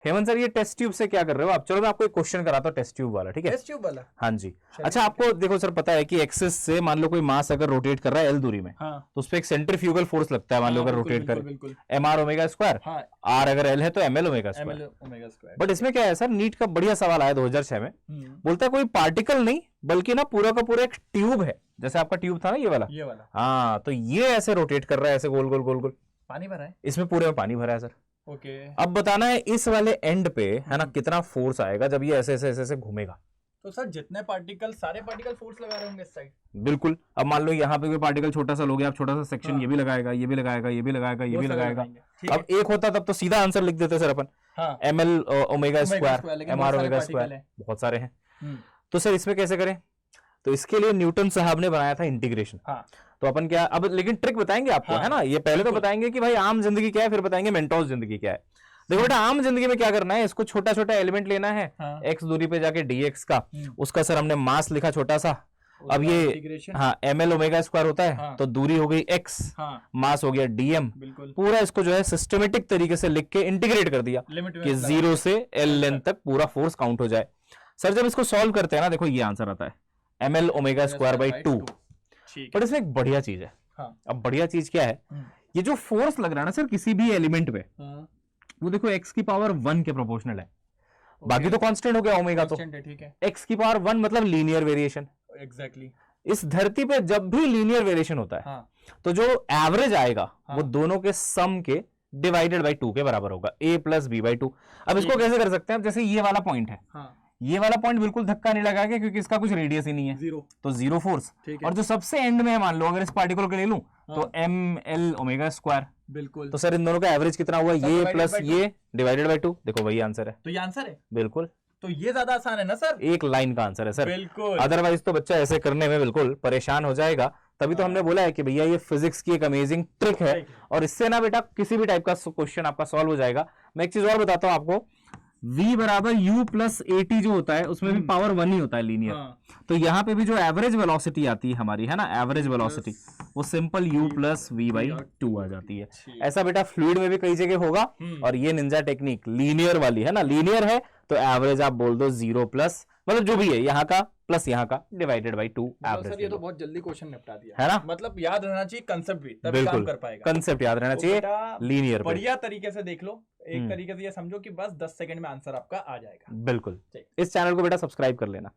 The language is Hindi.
हेमंत सर ये टेस्ट ट्यूब से क्या कर रहे हो आप? चलो मैं आपको एक क्वेश्चन कराता हूँ टेस्ट ट्यूब वाला, ठीक है? टेस्ट ट्यूब वाला, हाँ जी। अच्छा आपको देखो सर पता है कि एक्सिस से मान लो कोई मास अगर रोटेट कर रहा है एल दूरी में, हाँ, तो उस पर एक सेंट्रीफ्यूगल फोर्स लगता है, मान लो अगर रोटेट करे, बिल्कुल एम आर ओमेगा स्क्वायर, हाँ, आर अगर एल है तो M L omega ML square. Omega square. But इसमें क्या है सर, नीट का बढ़िया सवाल आया 2006 में, बोलता है कोई पार्टिकल नहीं बल्कि ना पूरा का पूरा एक ट्यूब है, जैसे आपका ट्यूब था ना ये वाला, हाँ, तो ये ऐसे रोटेट कर रहा है, ऐसे गोल गोल गोल गोल, पानी भरा है इसमें पूरे में पानी भरा है सर। ओके। अब बताना है इस वाले एंड पे है ना कितना फोर्स आएगा जब ये ऐसे ऐसे ऐसे ऐसे घूमेगा। तो सर जितने पार्टिकल, सारे पार्टिकल फोर्स लगा रहे होंगे इस साइड। बिल्कुल। अब मान लो यहाँ पे कोई पार्टिकल छोटा सा लोगे आप, छोटा सा सेक्शन, हाँ, ये भी लगाएगा, ये भी लगाएगा, ये भी लगाएगा, ये भी लगाएगा। ठीक अब एक होता तब तो सीधा आंसर लिख देते सर अपन, हाँ, एम एल ओमेगा स्क्वायर, लेकिन एम आर बहुत सारे ओमेगा particle स्क्वायर, हैं। बहुत सारे हैं। तो सर इसमें कैसे करें? तो इसके लिए न्यूटन साहब ने बनाया था इंटीग्रेशन। हाँ, तो अपन क्या अब, लेकिन ट्रिक बताएंगे आपको, हाँ, है ना? ये पहले तो बताएंगे कि भाई आम जिंदगी क्या है, फिर बताएंगे मेंटोस जिंदगी क्या है। देखो बेटा आम जिंदगी में क्या करना है, इसको छोटा छोटा एलिमेंट लेना है, हाँ, एक्स दूरी पे जाके dx का, उसका सर हमने मास लिखा छोटा सा। अब ये इंटीग्रेशन, हाँ एम एल ओमेगा स्क्वायर होता है, हाँ, तो दूरी हो गई x, हाँ, मास हो गया dm, बिल्कुल, पूरा इसको जो है सिस्टमेटिक तरीके से लिख के इंटीग्रेट कर दिया लिमिट में कि 0 से l लेंथ तक पूरा फोर्स काउंट हो जाए। सर जब इसको सॉल्व करते हैं ना, देखो ये आंसर आता है M L omega square by 2। But इसमें एक बढ़िया चीज है। हाँ, अब बढ़िया चीज क्या है, ये जो फोर्स लग रहा है ना सर किसी भी एलिमेंट पे, वो देखो x की पावर 1 के प्रोपोर्शनल है। बाकी तो कांस्टेंट हो गया ओमेगा, तो ठीक है, x की पावर 1 मतलब लीनियर वेरिएशन। एग्जैक्टली। इस धरती पे जब भी लीनियर वेरिएशन होता है, हाँ, तो जो एवरेज आएगा हाँ, वो दोनों के सम के डिवाइडेड बाई 2 के बराबर होगा, a प्लस बी बाई 2। अब इसको कैसे कर सकते हैं? अब जैसे ये वाला पॉइंट है, हाँ, ये वाला पॉइंट बिल्कुल धक्का नहीं लगाएगा क्योंकि इसका कुछ रेडियस ही नहीं है, जीरो, तो जीरो फोर्स। और जो सबसे एंड में है, मान लो अगर इस पार्टिकल को ले लूं, तो एम एल ओमेगा स्क्वायर, बिल्कुल। तो सर इन दोनों का एवरेज कितना हुआ, ये प्लस ये डिवाइडेड बाई 2, देखो वही आंसर है। तो ये आंसर है, बिल्कुल, तो ये ज्यादा आसान है ना सर, एक लाइन का आंसर है सर। बिल्कुल, अदरवाइज तो बच्चा ऐसे करने में बिल्कुल परेशान हो जाएगा। तभी तो हमने बोला है कि भैया ये फिजिक्स की एक अमेजिंग ट्रिक है, और इससे ना बेटा किसी भी टाइप का क्वेश्चन आपका सॉल्व हो जाएगा। मैं एक चीज और बताता हूं आपको, v बराबर u प्लस at जो होता है उसमें भी पावर 1 ही होता है लीनियर। तो यहाँ पे भी जो एवरेज वेलोसिटी आती है हमारी, है ना, एवरेज वेलोसिटी, वो simple u plus v by 2 आ जाती है। ऐसा बेटा फ्लूइड में भी कई जगह होगा, और ये निंजा टेक्निक लीनियर वाली है ना, लीनियर है तो एवरेज आप बोल दो 0 प्लस, मतलब जो भी है यहाँ का प्लस यहाँ का डिवाइडेड बाई 2 एवरेज। सर ये तो बहुत जल्दी क्वेश्चन निपटा दिया है ना, मतलब याद रहना चाहिए कंसेप्ट भी, तभी काम कर पाएगा। कंसेप्ट याद रहना चाहिए, लीनियर बढ़िया तरीके से देख लो, एक तरीके से ये समझो कि बस 10 सेकंड में आंसर आपका आ जाएगा। बिल्कुल। इस चैनल को बेटा सब्सक्राइब कर लेना।